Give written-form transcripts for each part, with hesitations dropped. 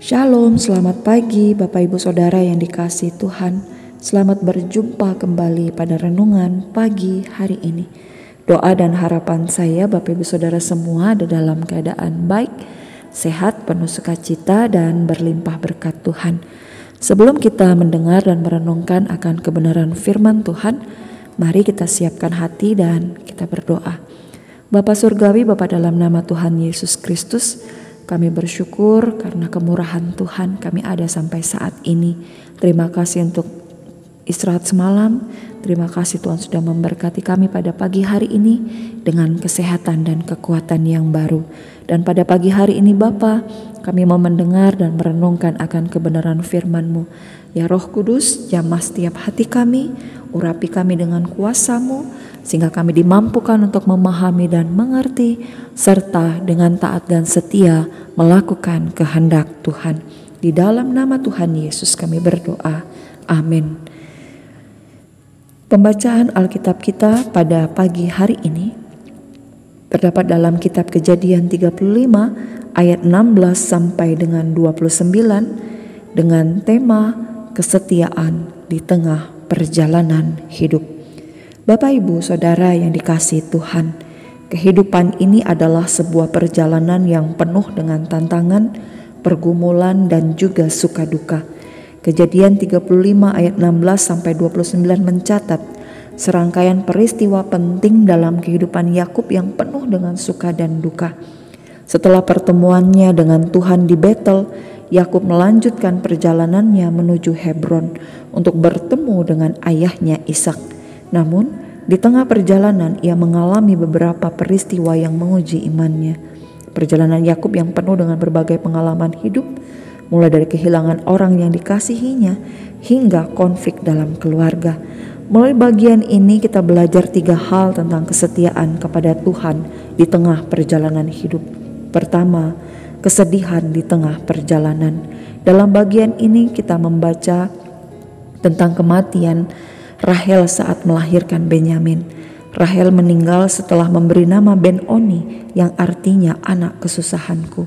Shalom, selamat pagi Bapak Ibu Saudara yang dikasihi Tuhan. Selamat berjumpa kembali pada renungan pagi hari ini. Doa dan harapan saya Bapak Ibu Saudara semua ada dalam keadaan baik, sehat, penuh sukacita dan berlimpah berkat Tuhan. Sebelum kita mendengar dan merenungkan akan kebenaran firman Tuhan, mari kita siapkan hati dan kita berdoa. Bapa Surgawi, Bapa dalam nama Tuhan Yesus Kristus, kami bersyukur karena kemurahan Tuhan kami ada sampai saat ini. Terima kasih untuk istirahat semalam. Terima kasih Tuhan sudah memberkati kami pada pagi hari ini dengan kesehatan dan kekuatan yang baru. Dan pada pagi hari ini Bapa, kami mau mendengar dan merenungkan akan kebenaran firman-Mu. Ya Roh Kudus, jamah setiap hati kami, urapi kami dengan kuasa-Mu, sehingga kami dimampukan untuk memahami dan mengerti, serta dengan taat dan setia melakukan kehendak Tuhan. Di dalam nama Tuhan Yesus kami berdoa. Amin. Pembacaan Alkitab kita pada pagi hari ini terdapat dalam kitab Kejadian 35 ayat 16 sampai dengan 29 dengan tema kesetiaan di tengah perjalanan hidup. Bapak Ibu Saudara yang dikasihi Tuhan, kehidupan ini adalah sebuah perjalanan yang penuh dengan tantangan, pergumulan dan juga suka duka. Kejadian 35 ayat 16 sampai 29 mencatat serangkaian peristiwa penting dalam kehidupan Yakub yang penuh dengan suka dan duka. Setelah pertemuannya dengan Tuhan di Betel, Yakub melanjutkan perjalanannya menuju Hebron untuk bertemu dengan ayahnya Ishak. Namun, di tengah perjalanan ia mengalami beberapa peristiwa yang menguji imannya. Perjalanan Yakub yang penuh dengan berbagai pengalaman hidup, mulai dari kehilangan orang yang dikasihinya hingga konflik dalam keluarga. Melalui bagian ini kita belajar 3 hal tentang kesetiaan kepada Tuhan di tengah perjalanan hidup. Pertama, kesedihan di tengah perjalanan. Dalam bagian ini kita membaca tentang kematian Rahel saat melahirkan Benyamin. Rahel meninggal setelah memberi nama Ben-Oni yang artinya anak kesusahanku.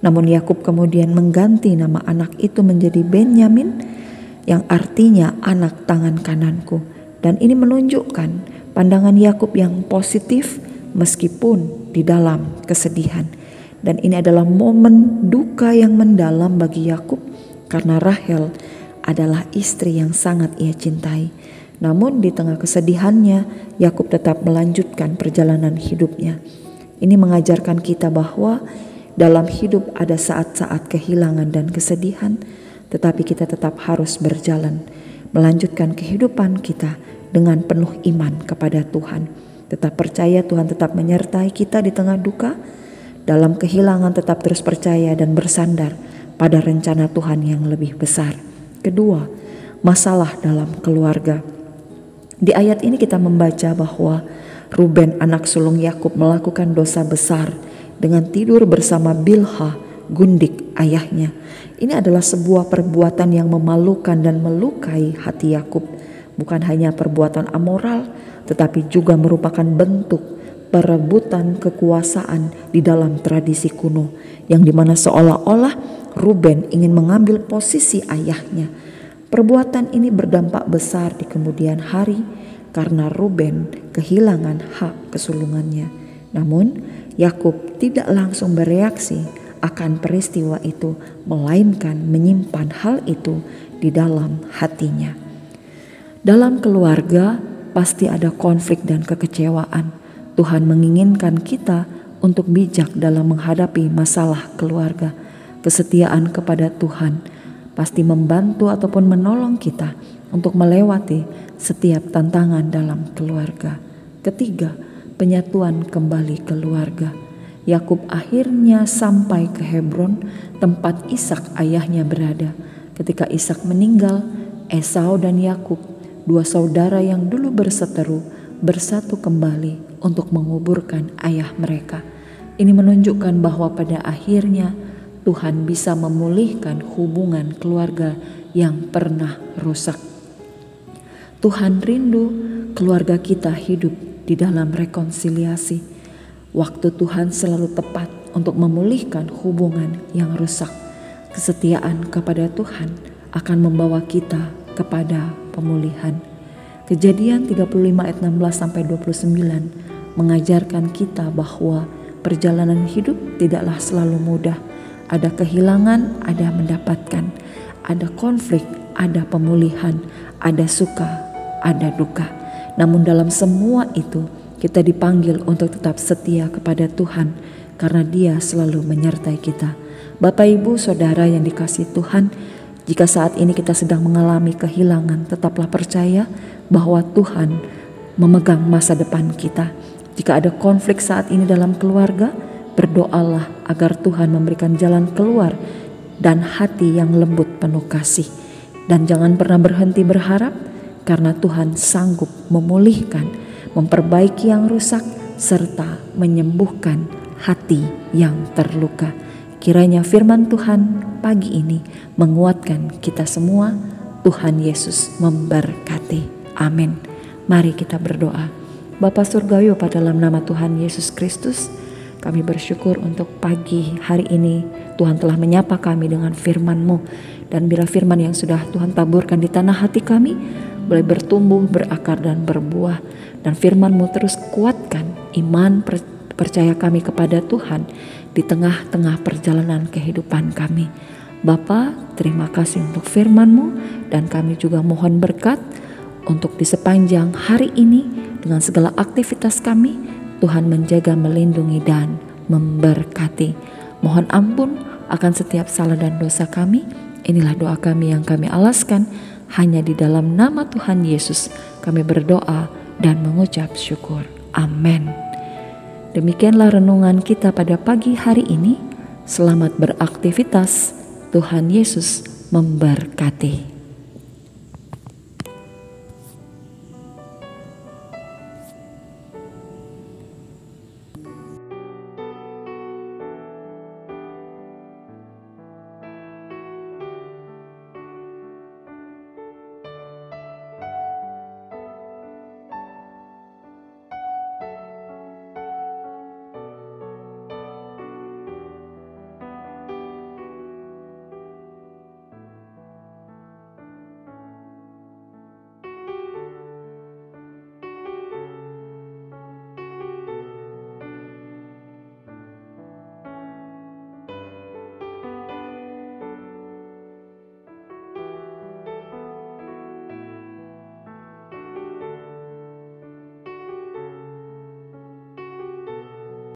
Namun Yakub kemudian mengganti nama anak itu menjadi Benyamin yang artinya anak tangan kananku. Dan ini menunjukkan pandangan Yakub yang positif meskipun di dalam kesedihan. Dan ini adalah momen duka yang mendalam bagi Yakub karena Rahel adalah istri yang sangat ia cintai. Namun di tengah kesedihannya, Yakub tetap melanjutkan perjalanan hidupnya. Ini mengajarkan kita bahwa dalam hidup ada saat-saat kehilangan dan kesedihan, tetapi kita tetap harus berjalan, melanjutkan kehidupan kita dengan penuh iman kepada Tuhan. Tetap percaya Tuhan tetap menyertai kita di tengah duka, dalam kehilangan tetap terus percaya dan bersandar pada rencana Tuhan yang lebih besar. Kedua, masalah dalam keluarga. Di ayat ini kita membaca bahwa Ruben anak sulung Yakub melakukan dosa besar dengan tidur bersama Bilha, gundik ayahnya. Ini adalah sebuah perbuatan yang memalukan dan melukai hati Yakub. Bukan hanya perbuatan amoral, tetapi juga merupakan bentuk perebutan kekuasaan di dalam tradisi kuno, yang dimana seolah-olah Ruben ingin mengambil posisi ayahnya. Perbuatan ini berdampak besar di kemudian hari karena Ruben kehilangan hak kesulungannya. Namun Yakub tidak langsung bereaksi akan peristiwa itu, melainkan menyimpan hal itu di dalam hatinya. Dalam keluarga pasti ada konflik dan kekecewaan. Tuhan menginginkan kita untuk bijak dalam menghadapi masalah keluarga. Kesetiaan kepada Tuhan pasti membantu ataupun menolong kita untuk melewati setiap tantangan dalam keluarga. Ketiga, penyatuan kembali keluarga. Yakub akhirnya sampai ke Hebron, tempat Ishak ayahnya berada. Ketika Ishak meninggal, Esau dan Yakub, 2 saudara yang dulu berseteru, bersatu kembali untuk menguburkan ayah mereka. Ini menunjukkan bahwa pada akhirnya Tuhan bisa memulihkan hubungan keluarga yang pernah rusak. Tuhan rindu keluarga kita hidup di dalam rekonsiliasi. Waktu Tuhan selalu tepat untuk memulihkan hubungan yang rusak. Kesetiaan kepada Tuhan akan membawa kita kepada pemulihan. Kejadian 35 ayat 16 sampai 29 mengajarkan kita bahwa perjalanan hidup tidaklah selalu mudah. Ada kehilangan, ada mendapatkan, ada konflik, ada pemulihan, ada suka, ada duka. Namun dalam semua itu kita dipanggil untuk tetap setia kepada Tuhan karena Dia selalu menyertai kita. Bapak, Ibu, Saudara yang dikasihi Tuhan, jika saat ini kita sedang mengalami kehilangan, tetaplah percaya bahwa Tuhan memegang masa depan kita. Jika ada konflik saat ini dalam keluarga, berdoalah agar Tuhan memberikan jalan keluar dan hati yang lembut penuh kasih. Dan jangan pernah berhenti berharap, karena Tuhan sanggup memulihkan, memperbaiki yang rusak, serta menyembuhkan hati yang terluka. Kiranya firman Tuhan pagi ini menguatkan kita semua. Tuhan Yesus memberkati. Amin. Mari kita berdoa. Bapa Surgawi, Bapa dalam nama Tuhan Yesus Kristus, kami bersyukur untuk pagi hari ini Tuhan telah menyapa kami dengan firman-Mu. Dan bila firman yang sudah Tuhan taburkan di tanah hati kami boleh bertumbuh, berakar dan berbuah. Dan firman-Mu terus kuatkan iman percaya kami kepada Tuhan di tengah-tengah perjalanan kehidupan kami. Bapa, terima kasih untuk firman-Mu, dan kami juga mohon berkat untuk di sepanjang hari ini dengan segala aktivitas kami. Tuhan menjaga, melindungi dan memberkati. Mohon ampun akan setiap salah dan dosa kami. Inilah doa kami yang kami alaskan hanya di dalam nama Tuhan Yesus. Kami berdoa dan mengucap syukur. Amin. Demikianlah renungan kita pada pagi hari ini. Selamat beraktivitas. Tuhan Yesus memberkati.